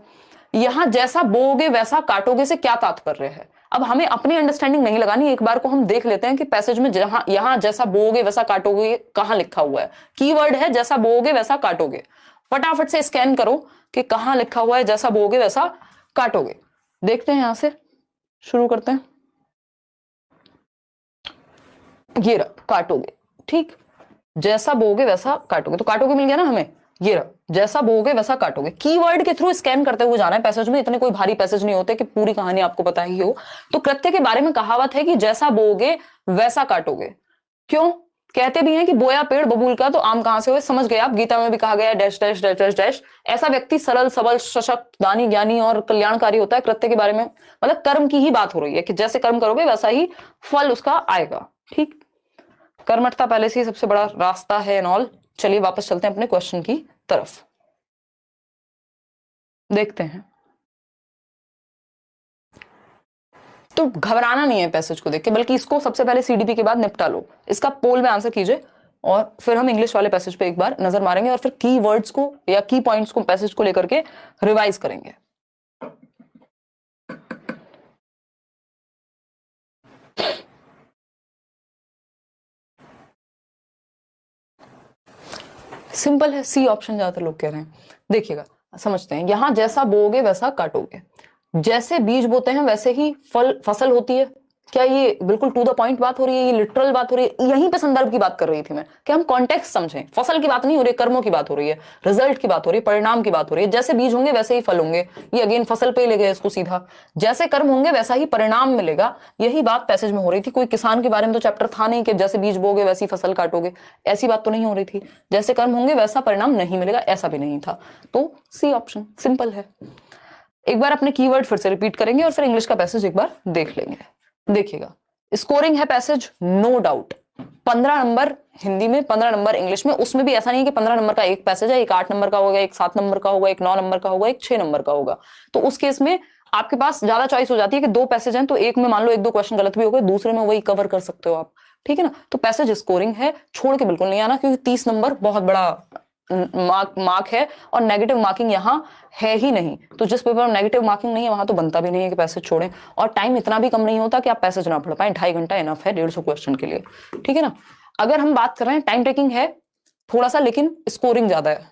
S1: यहां जैसा बोओगे वैसा काटोगे से क्या तात्पर्य है? अब हमें अपनी अंडरस्टैंडिंग नहीं लगानी, एक बार को हम देख लेते हैं कि पैसेज में जहां यहां जैसा बोओगे वैसा काटोगे कहां लिखा हुआ है। कीवर्ड है जैसा बोओगे वैसा काटोगे। फटाफट से स्कैन करो कि कहां लिखा हुआ है जैसा बोओगे वैसा काटोगे। देखते हैं, यहां से शुरू करते हैं। ये रहा, काटोगे। ठीक, जैसा बोओगे वैसा काटोगे, तो काटोगे मिल गया ना हमें। ये रहा, जैसा बोओगे वैसा काटोगे। कीवर्ड के थ्रू स्कैन करते हुए जाना है पैसेज में, इतने कोई भारी पैसेज नहीं होते कि पूरी कहानी आपको पता ही हो। तो कृत्य के बारे में कहावत है कि जैसा बोओगे वैसा काटोगे। क्यों? कहते भी हैं कि बोया पेड़ बबूल का तो आम कहां से हुए, समझ गए आप। गीता में भी कहा गया dash dash dash dash dash. ऐसा व्यक्ति सरल सबल सशक्त दानी ज्ञानी और कल्याणकारी होता है। कृत्य के बारे में मतलब कर्म की ही बात हो रही है कि जैसे कर्म करोगे वैसा ही फल उसका आएगा। ठीक, कर्मठता पहले से ही सबसे बड़ा रास्ता है एंड ऑल। चलिए वापस चलते हैं अपने क्वेश्चन की तरफ, देखते हैं। तो घबराना नहीं है पैसेज को देख के, बल्कि इसको सबसे पहले सीडीपी के बाद निपटा लो। इसका पोल में आंसर कीजिए, और फिर हम इंग्लिश वाले पैसेज पे एक बार नजर मारेंगे, और फिर की वर्ड्स को या की पॉइंट्स को पैसेज को लेकर के रिवाइज करेंगे। सिंपल है, सी ऑप्शन ज्यादातर लोग कह रहे हैं। देखिएगा, समझते हैं। यहां जैसा बोओगे वैसा काटोगे, जैसे बीज बोते हैं वैसे ही फसल होती है। क्या ये बिल्कुल टू द पॉइंट बात हो रही है? ये लिटरल बात हो रही है? यहीं पे संदर्भ की बात कर रही थी मैं कि हम कॉन्टेक्स्ट समझें। फसल की बात नहीं हो रही, कर्मों की बात हो रही है, रिजल्ट की बात हो रही है, परिणाम की बात हो रही है। जैसे बीज होंगे वैसे ही फल होंगे, ये अगेन फसल पे ले गए इसको सीधा। जैसे कर्म होंगे वैसा ही परिणाम मिलेगा, यही बात पैसेज में हो रही थी। कोई किसान के बारे में तो चैप्टर था नहीं कि जैसे बीज बोगे वैसी फसल काटोगे, ऐसी बात तो नहीं हो रही थी। जैसे कर्म होंगे वैसा परिणाम नहीं मिलेगा, ऐसा भी नहीं था। तो सी ऑप्शन सिंपल है। एक बार अपने कीवर्ड फिर से रिपीट करेंगे और फिर इंग्लिश का पैसेज एक बार देख लेंगे। देखिएगा, स्कोरिंग है passage, no doubt. 15 number Hindi में, 15 नंबर इंग्लिश में। उसमें भी ऐसा नहीं है कि 15 नंबर का एक पैसेज है, एक 8 नंबर का होगा, एक 7 नंबर का होगा, एक 9 नंबर का होगा, एक 6 नंबर का होगा। तो उस केस में आपके पास ज्यादा चॉइस हो जाती है कि 2 पैसेज हैं, तो एक में मान लो 1-2 क्वेश्चन गलत भी हो गए, दूसरे में वही कवर कर सकते हो आप, ठीक है ना। तो पैसेज स्कोरिंग है, छोड़ के बिल्कुल नहीं आना, क्योंकि 30 नंबर बहुत बड़ा मार्क है और नेगेटिव मार्किंग यहाँ है ही नहीं। तो जिस पेपर में नेगेटिव मार्किंग नहीं है वहां तो बनता भी नहीं है कि पैसेज छोड़ें। और टाइम इतना भी कम नहीं होता कि आप पैसेज ना पढ़ पाए, 2.5 घंटा इनफ है 150 क्वेश्चन के लिए, ठीक है ना। अगर हम बात कर रहे हैं, टाइम टेकिंग है थोड़ा सा, लेकिन स्कोरिंग ज्यादा है।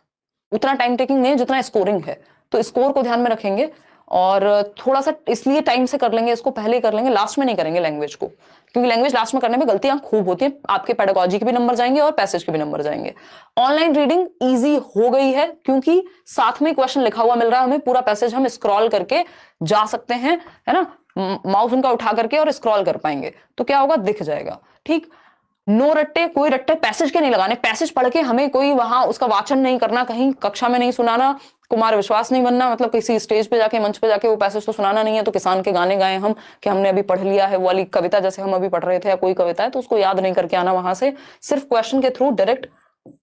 S1: उतना टाइम टेकिंग नहीं है जितना स्कोरिंग है, तो स्कोर को ध्यान में रखेंगे। और थोड़ा सा इसलिए टाइम से कर लेंगे, इसको पहले कर लेंगे, लास्ट में नहीं करेंगे लैंग्वेज को, क्योंकि लैंग्वेज लास्ट में करने में गलतियां खूब होती हैं। आपके पेडागोजी के भी नंबर जाएंगे और पैसेज के भी नंबर जाएंगे। ऑनलाइन रीडिंग इजी हो गई है, क्योंकि साथ में क्वेश्चन लिखा हुआ मिल रहा है हमें, पूरा पैसेज हम स्क्रॉल करके जा सकते हैं, है ना। माउस उनका उठा करके और स्क्रॉल कर पाएंगे, तो क्या होगा, दिख जाएगा, ठीक। नो रट्टे, कोई रट्टे पैसेज के नहीं लगाने। पैसेज पढ़ के हमें कोई वहां उसका वाचन नहीं करना, कहीं कक्षा में नहीं सुनाना, कुमार विश्वास नहीं बनना, मतलब किसी स्टेज पे जाके, मंच पे जाके वो पैसेज तो सुनाना नहीं है। तो किसान के गाने गाए हम कि हमने अभी पढ़ लिया है, वो वाली कविता जैसे हम अभी पढ़ रहे थे, या कोई कविता है तो उसको याद नहीं करके आना वहां से। सिर्फ क्वेश्चन के थ्रू डायरेक्ट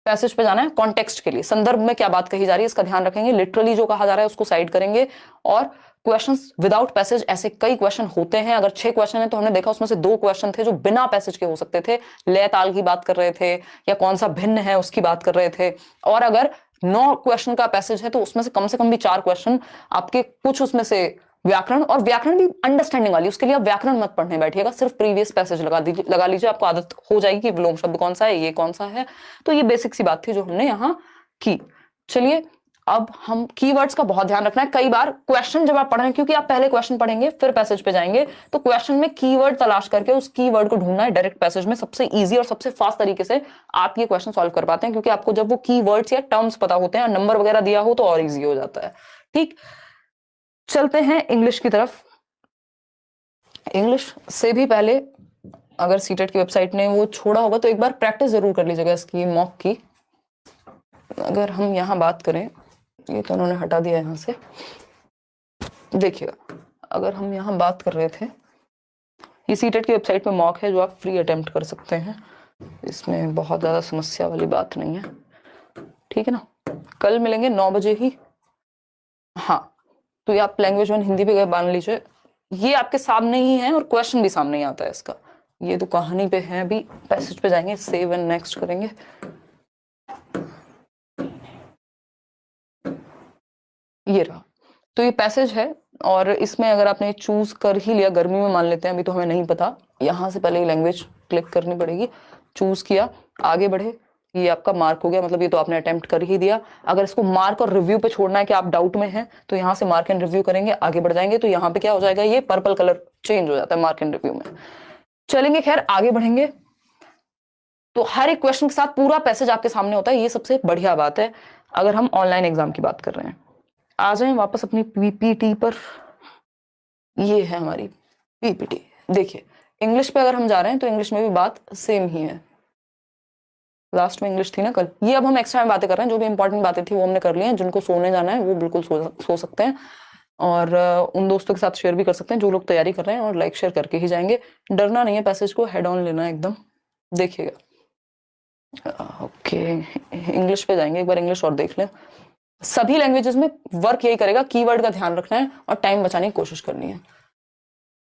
S1: पैसेज पे जाना है। कॉन्टेक्स्ट के लिए, संदर्भ में क्या बात कही जा रही है इसका ध्यान रखेंगे। लिटरली जो कहा जा रहा है उसको साइड करेंगे। और क्वेश्चंस विदाउट पैसेज, ऐसे कई क्वेश्चन होते हैं। अगर 6 क्वेश्चन है तो हमने देखा उसमें से 2 क्वेश्चन थे जो बिना पैसेज के हो सकते थे। लय ताल की बात कर रहे थे या कौन सा भिन्न है उसकी बात कर रहे थे। और अगर 9 क्वेश्चन का पैसेज है तो उसमें से कम भी 4 क्वेश्चन आपके, कुछ उसमें से व्याकरण, और व्याकरण भी अंडरस्टैंडिंग वाली। उसके लिए आप व्याकरण मत पढ़ने बैठिएगा, सिर्फ प्रीवियस पैसेज लगा लीजिए, आपको आदत हो जाएगी कि विलोम शब्द कौन सा है, ये कौन सा है। तो ये बेसिक सी बात थी जो हमने यहाँ की। चलिए, अब हम कीवर्ड्स का बहुत ध्यान रखना है। कई बार क्वेश्चन जब आप पढ़ रहे हैं, क्योंकि आप पहले क्वेश्चन पढ़ेंगे फिर पैसेज पे जाएंगे, तो क्वेश्चन में कीवर्ड तलाश करके उस कीवर्ड को ढूंढना है डायरेक्ट पैसेज में। सबसे इजी और सबसे फास्ट तरीके से आप ये क्वेश्चन सॉल्व कर पाते हैं, क्योंकि आपको जब वो कीवर्ड्स या टर्म्स पता होते हैं, नंबर वगैरह दिया हो तो और इजी हो जाता है, ठीक। चलते हैं इंग्लिश की तरफ। इंग्लिश से भी पहले अगर सीटेट की वेबसाइट ने वो छोड़ा होगा तो एक बार प्रैक्टिस जरूर कर लीजिएगा इसकी, मॉक की। अगर हम यहाँ बात करें, ये तो उन्होंने हटा दिया यहाँ से, देखिएगा, अगर हम यहाँ बात कर रहे थे, ये सीटेट की वेबसाइट पे मॉक है जो आप फ्री अटेम्प्ट कर सकते हैं। इसमें बहुत ज्यादा समस्या वाली बात नहीं है, ठीक है ना। कल मिलेंगे 9 बजे ही। हाँ, तो ये आप लैंग्वेज 1 हिंदी पे गए, मान लीजिए ये आपके सामने ही है और क्वेश्चन भी सामने ही आता है इसका। ये तो कहानी पे है, अभी पैसेज पे जाएंगे, सेव एंड नेक्स्ट करेंगे। ये रहा, तो ये पैसेज है। और इसमें अगर आपने चूज कर ही लिया, गर्मी में मान लेते हैं, अभी तो हमें नहीं पता, यहाँ से पहले लैंग्वेज क्लिक करनी पड़ेगी। चूज किया, आगे बढ़े, ये आपका मार्क हो गया, मतलब ये तो आपने अटेम्प्ट कर ही दिया। अगर इसको मार्क और रिव्यू पे छोड़ना है कि आप डाउट में हैं, तो यहाँ से मार्क एंड रिव्यू करेंगे, आगे बढ़ जाएंगे। तो यहाँ पे क्या हो जाएगा, ये पर्पल कलर चेंज हो जाता है मार्क एंड रिव्यू में। चलेंगे, खैर आगे बढ़ेंगे। तो हर एक क्वेश्चन के साथ पूरा पैसेज आपके सामने होता है, ये सबसे बढ़िया बात है अगर हम ऑनलाइन एग्जाम की बात कर रहे हैं। आ जाए वापस अपनी पीपीटी पर। ये है हमारी पीपीटी। देखिए, इंग्लिश पे अगर हम जा रहे हैं तो इंग्लिश में भी बात सेम ही है। लास्ट में इंग्लिश थी ना कल, ये अब हम एक्स्ट्रा में बातें कर रहे हैं। जो भी इंपॉर्टेंट बातें थी वो हमने कर ली हैं। जिनको सोने जाना है वो बिल्कुल सो सकते हैं, और उन दोस्तों के साथ शेयर भी कर सकते हैं जो लोग तैयारी कर रहे हैं, और लाइक शेयर करके ही जाएंगे। डरना नहीं है, पैसेज को हेड ऑन लेना है एकदम। देखिएगा, ओके, इंग्लिश पे जाएंगे, एक बार इंग्लिश और देख लें। सभी लैंग्वेजेस में वर्क यही करेगा, कीवर्ड का ध्यान रखना है और टाइम बचाने की कोशिश करनी है।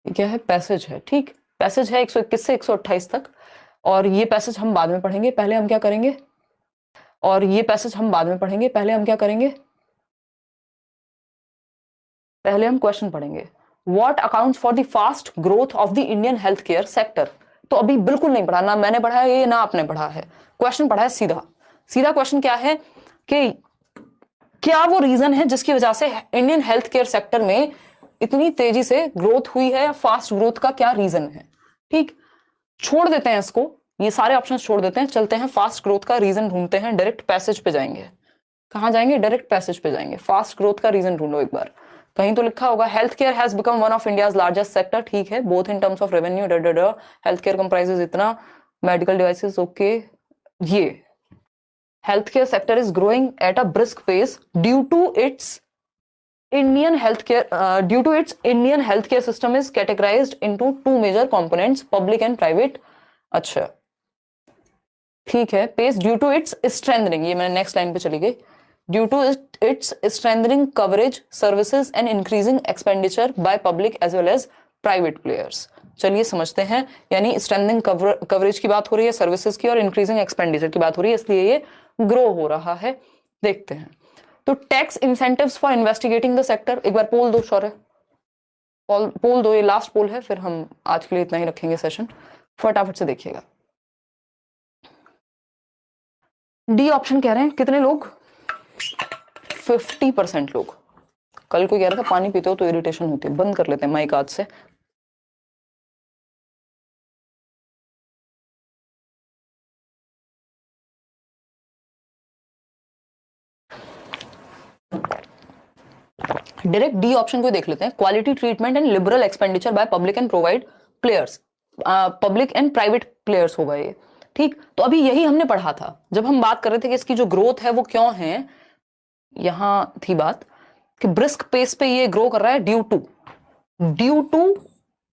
S1: क्या है, पैसेज है, ठीक। पैसेज है 121 से 128 तक, और ये पैसेज हम बाद में पढ़ेंगे। पहले हम क्या करेंगे, और ये पैसेज हम बाद में पढ़ेंगे, पहले हम क्या करेंगे, पहले हम क्वेश्चन पढ़ेंगे। What accounts for the fast growth of the Indian health care sector. तो अभी बिल्कुल नहीं पढ़ा, ना मैंने पढ़ा है ये, ना आपने पढ़ा है। क्वेश्चन पढ़ा है सीधा सीधा। क्वेश्चन क्या है कि क्या वो रीजन है जिसकी वजह से इंडियन हेल्थ केयर सेक्टर में इतनी तेजी से ग्रोथ हुई है, या फास्ट ग्रोथ का क्या रीजन है, ठीक। छोड़ देते हैं इसको, ये सारे ऑप्शन छोड़ देते हैं, चलते हैं फास्ट ग्रोथ का रीजन ढूंढते हैं। डायरेक्ट पैसेज पे जाएंगे। कहां जाएंगे, डायरेक्ट पैसेज पे जाएंगे। फास्ट ग्रोथ का रीजन ढूंढो एक बार। कहीं तो लिखा होगा health care has become one of India's largest sector, ठीक है, both in terms of revenue, health care comprises इतना, मेडिकल डिवाइसेस, ओके। ये healthcare sector is growing at a brisk pace due to its Indian healthcare, due to its Indian healthcare system is categorized into two major components, public and private. अच्छा ठीक है, pace due to its strengthening, ये मैंने next line पे चली गई, due to its strengthening coverage services and increasing expenditure by public as well as private players. चलिए समझते हैं, यानी स्ट्रेंथनिंग कवरेज की बात हो रही है सर्विसेज की, और इंक्रीजिंग एक्सपेंडिचर की बात हो रही है, इसलिए ये ग्रो हो रहा है। देखते हैं, तो tax incentives for investigating the sector, एक बार पोल दो शौर्य, पोल दो, ये लास्ट पोल है, फिर हम आज के लिए इतना ही रखेंगे सेशन, फटाफट से देखिएगा। डी ऑप्शन कह रहे हैं कितने लोग, 50% लोग। कल कोई कह रहा था पानी पीते हो तो इरिटेशन होती है, बंद कर लेते हैं माइक आज से। डायरेक्ट डी ऑप्शन को देख लेते हैं, quality treatment and liberal expenditure by public and provide players, public and private players होगा ये, ठीक। तो अभी यही हमने पढ़ा था जब हम बात कर रहे थे कि इसकी जो ग्रोथ है वो क्यों है, यहां थी बात कि ब्रिस्क पेस पे ये ग्रो कर रहा है due to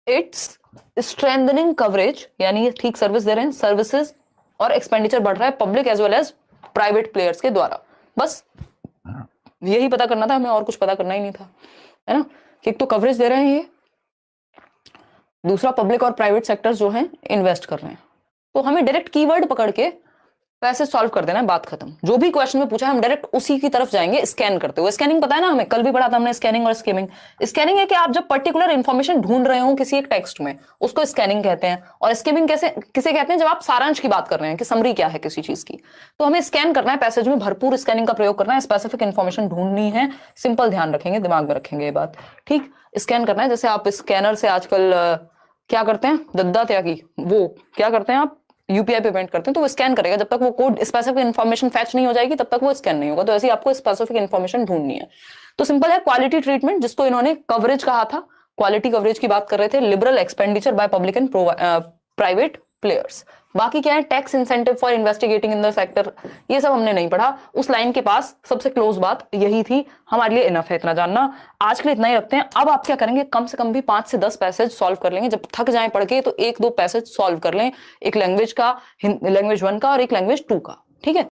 S1: its strengthening coverage, यानी ये ठीक सर्विस दे रहे हैं, सर्विसेज और एक्सपेंडिचर बढ़ रहा है public as well as private players के द्वारा। बस यही पता करना था हमें, और कुछ पता करना ही नहीं था, है ना, कि एक तो कवरेज दे रहे हैं ये, दूसरा पब्लिक और प्राइवेट सेक्टर्स जो हैं इन्वेस्ट कर रहे हैं। तो हमें डायरेक्ट कीवर्ड पकड़ के पैसे सॉल्व कर देना है, बात खत्म। जो भी क्वेश्चन में पूछा है हम डायरेक्ट उसी की तरफ जाएंगे स्कैन करते हुए। स्कैनिंग पता है ना हमें, कल भी पढ़ा था हमने स्कैनिंग और स्कीमिंग। स्कैनिंग है कि आप जब पर्टिकुलर इंफॉर्मेशन ढूंढ रहे हो किसी एक टेक्स्ट में, उसको स्कैनिंग कहते हैं। और स्कीमिंग कैसे किसे कहते हैं, जब आप सारांश की बात कर रहे हैं कि समरी क्या है किसी चीज की, तो हमें स्कैन करना है, पैसेज में भरपूर स्कैनिंग का प्रयोग करना है, स्पेसिफिक इंफॉर्मेशन ढूंढनी है। सिंपल ध्यान रखेंगे, दिमाग में रखेंगे ये बात, ठीक। स्कैन करना है, जैसे आप स्कैनर से आजकल क्या करते हैं, दद्दा त्यागी, वो क्या करते हैं आप यूपीआई पेमेंट करते हैं, तो वो स्कैन करेगा, जब तक वो कोड स्पेसिफिक इन्फॉर्मेशन फैच नहीं हो जाएगी तब तक वो स्कैन नहीं होगा। तो ऐसे ही आपको स्पेसिफिक इन्फॉर्मेशन ढूंढनी है। तो सिंपल है, क्वालिटी ट्रीटमेंट, जिसको इन्होंने कवरेज कहा था, क्वालिटी कवरेज की बात कर रहे थे, liberal expenditure by public and private players. बाकी क्या है, tax incentive for investigating in the sector, ये सब हमने नहीं पढ़ा। उस लाइन के पास सबसे क्लोज बात यही थी, हमारे लिए इनफ है इतना जानना। आज के लिए इतना ही रखते हैं। अब आप क्या करेंगे, कम से कम भी 5 से 10 पैसेज सॉल्व कर लेंगे। जब थक जाएं पढ़ के तो 1-2 पैसेज सॉल्व कर लें, एक लैंग्वेज का, लैंग्वेज 1 का और एक लैंग्वेज 2 का, ठीक है।